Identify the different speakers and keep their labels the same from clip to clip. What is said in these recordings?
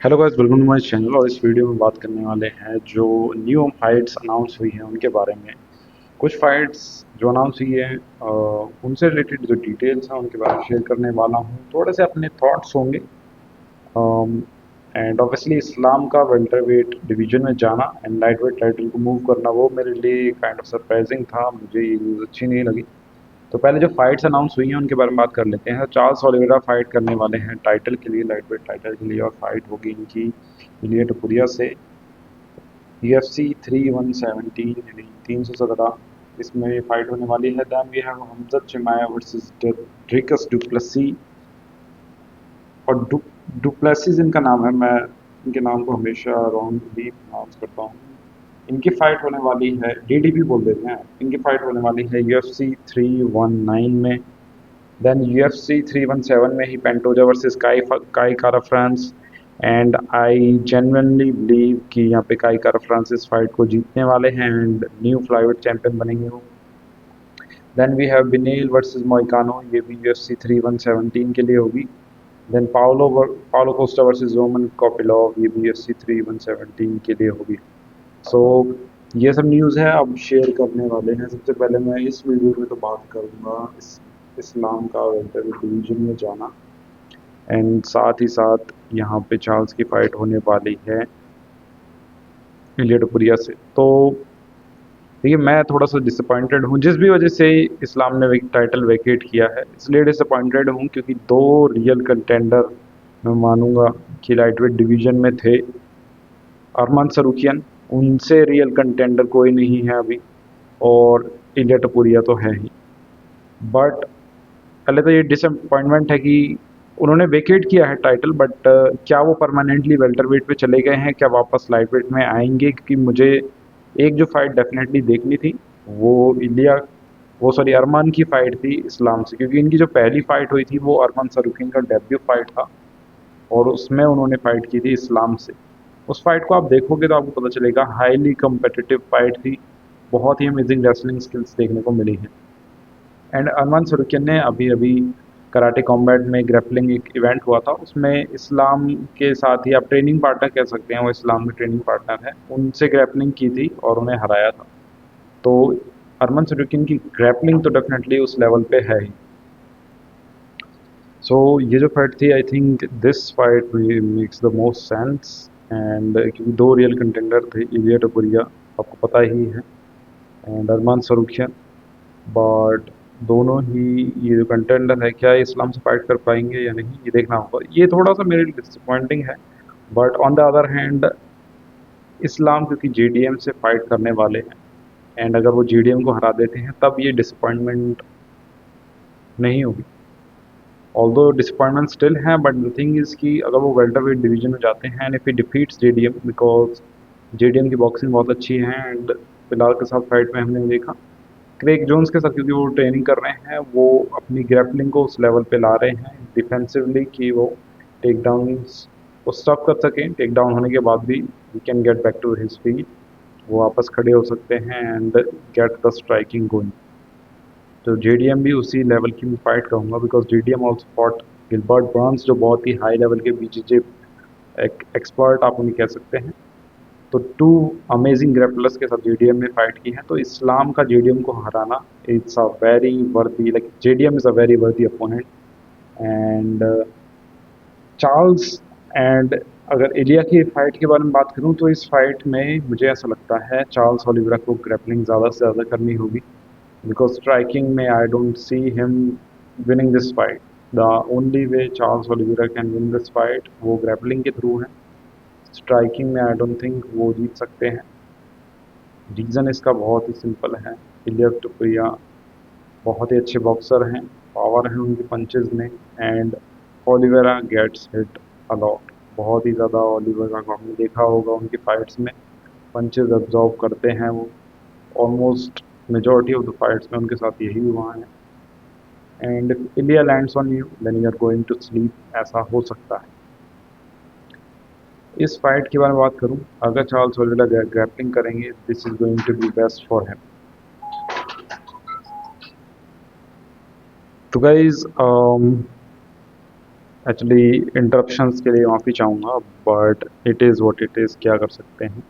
Speaker 1: Hello guys, welcome to my channel. और इस video में बात करने वाले हैं जो न्यू फाइट्स अनाउंस हुई हैं उनके बारे में। कुछ फाइट्स जो अनाउंस हुई हैं उनसे रिलेटेड जो डिटेल्स हैं उनके बारे में शेयर करने वाला हूँ। थोड़े से अपने थॉट्स होंगे। एंड ऑब्वियसली इस्लाम का वेल्टरवेट डिवीजन में जाना एंड लाइट वेट टाइटल को मूव करना वो मेरे लिए काइंड ऑफ सरप्राइजिंग था। मुझे ये न्यूज़ अच्छी नहीं लगी। तो पहले जो फाइट्स अनाउंस हुई हैं उनके बारे में बात कर लेते हैं। चार्ल्स ओलिवेरा फाइट करने वाले हैं टाइटल के लिए, लाइट वेट टाइटल के लिए, और फाइट होगी इनकी इलिया टपुरिया से। UFC 317 यानी 317 इसमें फाइट होने वाली है। Then we have Khamzat Chimaev versus Dricus Du Plessis. और डुप्लेसिस इनका नाम है। मैं इनके नाम को हमेशा रॉन्गली प्रोनाउंस करता हूँ। इनकी फाइट होने वाली है, DDP बोल देते हैं। इनकी फाइट होने वाली है UFC 319 में। देन UFC 317 में ही पेंटोजा वर्सेस काई कारा France. And I genuinely believe कि यहाँ पे काई कारा फ्रांस इस फाइट को जीतने वाले हैं एंड न्यू फ्लाईवेट चैंपियन बनेंगे वो। Then we have Beneil versus Moicano, ये भी UFC 317 के लिए होगी। Then Paulo Costa versus Roman Kopylov, ये भी UFC 317 के लिए होगी। सो ये सब न्यूज़ है अब शेयर करने वाले हैं। सबसे पहले मैं इस वीडियो में तो बात करूँगा इस्लाम का वेल्टरवेट डिवीजन में जाना एंड साथ ही साथ यहाँ पे चार्ल्स की फाइट होने वाली है इलिया टपुरिया से। तो देखिए, मैं थोड़ा सा डिसअपॉइंटेड हूँ जिस भी वजह से इस्लाम ने टाइटल वेकेट किया है। इसलिए डिसअपॉइंटेड हूँ क्योंकि दो रियल कंटेंडर मैं मानूंगा कि लाइटवेट डिवीजन में थे। अरमान सरूकियन, उनसे रियल कंटेंडर कोई नहीं है अभी। और इलिया टपुरिया तो है ही। बट पहले तो ये डिसअपॉइंटमेंट है कि उन्होंने वेकेट किया है टाइटल, बट क्या वो परमानेंटली वेल्टरवेट पे चले गए हैं, क्या वापस लाइटवेट में आएंगे? क्योंकि मुझे एक जो फाइट डेफिनेटली देखनी थी वो इलिया वो सॉरी अरमान की फाइट थी इस्लाम से। क्योंकि इनकी जो पहली फाइट हुई थी वो अरमान सरूकिन का डेब्यू फाइट था और उसमें उन्होंने फाइट की थी इस्लाम से। उस फाइट को आप देखोगे तो आपको पता चलेगा, हाईली कम्पिटिटिव फाइट थी। बहुत ही अमेजिंग रेसलिंग स्किल्स देखने को मिली हैं। एंड अरमान सरूकियन ने अभी अभी कराटे कॉम्बैट में ग्रैपलिंग एक इवेंट हुआ था, उसमें इस्लाम के साथ ही आप ट्रेनिंग पार्टनर कह सकते हैं, वो इस्लाम के ट्रेनिंग पार्टनर है, उनसे ग्रैपलिंग की थी और उन्हें हराया था। तो अरमान सरूकियन की ग्रैपलिंग तो डेफिनेटली उस लेवल पे है ही। सो ये जो फाइट थी, आई think this fight makes the most sense. And क्योंकि दो रियल कंटेंडर थे, इलिया टपुरिया आपको पता ही है एंड अरमान सरूकियन। बट दोनों ही ये जो कंटेंडर है, क्या इस्लाम से फाइट कर पाएंगे या नहीं, ये देखना होगा। ये थोड़ा सा मेरे लिए डिसअपॉइंटिंग है। But on the other hand Islam क्योंकि JDM से फाइट करने वाले हैं एंड अगर वो JDM को हरा देते हैं तब ये डिसअपॉइंटमेंट नहीं होगी। ऑल्दो डिसअपॉइंटमेंट स्टिल है, बट द थिंग इज़ कि अगर वो वेल्टरवेट डिवीजन में जाते हैं and if he defeats JDM, because JDM की बॉक्सिंग बहुत अच्छी है एंड फिलहाल के साथ फाइट में हमने देखा क्रेग जोन्स के साथ, क्योंकि वो ट्रेनिंग कर रहे हैं, वो अपनी ग्रैपलिंग को उस लेवल पे ला रहे हैं डिफेंसिवली कि वो टेक डाउन को स्टॉप कर सकें। टेक डाउन होने के बाद भी he can get back to his feet, वो वापस खड़े हो सकते हैं and get the striking going. तो JDM भी उसी लेवल की मैं फाइट कहूँगा, because JDM also fought Gilbert Burns, जो बहुत ही हाई लेवल के BJJ एक्सपर्ट आप उन्हें कह सकते हैं। तो टू अमेजिंग ग्रेपलर्स के साथ JDM ने फाइट की है। तो इस्लाम का JDM को हराना, इट्स अ वेरी वर्दी, like JDM is a very वर्दी अपोनेंट। एंड चार्ल्स एंड अगर एलिया की फाइट के बारे में बात करूं तो इस फाइट में मुझे ऐसा लगता है चार्ल्स ओलिवेरा को ग्रैपलिंग ज़्यादा से ज़्यादा करनी होगी, बिकॉज स्ट्राइकिंग में I don't see him winning this fight. The only way Charles Oliveira can win this fight वो ग्रैपलिंग के थ्रू है। स्ट्राइकिंग में आई डोंट थिंक वो जीत सकते हैं। रीज़न इसका बहुत ही सिंपल है, इलिया टुपुरिया बहुत ही अच्छे बॉक्सर हैं, पावर है उनके पंचेज़ में। And Oliveira gets hit a lot, बहुत ही ज़्यादा ओलिवेरा को आपने देखा होगा उनकी फाइट्स में, पंचेज़ एब्जॉर्ब करते हैं वो। Almost majority of the fights में उनके साथ यही हुआ है। And India lands on you then you are going to sleep, ऐसा हो सकता है। इस फाइट के बारे में बात करूं, अगर चार्ल्स ओलिवेरा ग्रैपलिंग करेंगे, this is going to be best for him. तो गाइज एक्चुअली इंटरप्शंस के लिए माफ़ी चाहूँगा, but it is what it is, क्या कर सकते हैं।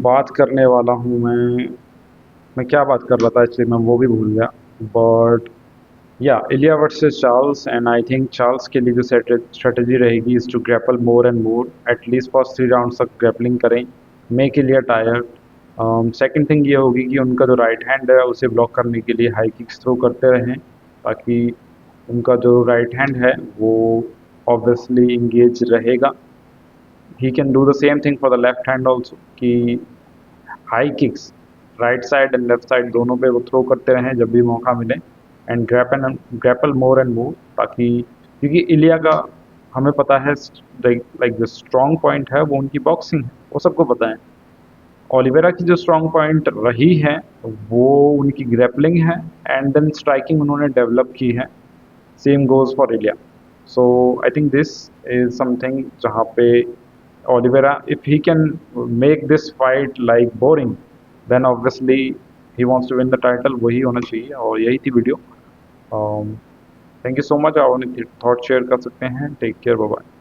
Speaker 1: बात करने वाला हूँ मैं क्या बात कर रहा था एक्चुअली, मैं वो भी भूल गया। बट या Ilia versus Charles, and I think Charles के लिए जो स्ट्रेटजी रहेगी is to grapple more and more, at least first 3 rounds तक ग्रैपलिंग करें, make Ilia tired. Second thing ये होगी कि उनका जो राइट हैंड है उसे ब्लॉक करने के लिए हाई किक्स थ्रो करते रहें, ताकि उनका जो राइट हैंड है वो ऑब्वियसली इंगेज रहेगा। He can do the same thing for the left hand also, कि high kicks right side and left side दोनों पे वो थ्रो करते रहें जब भी मौका मिले, एंड ग्रैपल मोर एंड मोर, ताकि क्योंकि इलिया का हमें पता है लाइक जो स्ट्रॉन्ग पॉइंट है वो उनकी बॉक्सिंग है, वो सबको पता है। ओलिवेरा की जो स्ट्रॉन्ग पॉइंट रही है वो उनकी ग्रैपलिंग है, एंड देन स्ट्राइकिंग उन्होंने डेवलप की है। Same goes for Ilia. So I think this is something जहाँ पे Oliveira, if he can make this fight like boring, then obviously he wants to win the title, वही होना चाहिए, और यही थी video. Thank you so much, आप अपने थॉट शेयर कर सकते हैं। Take care, bye bye.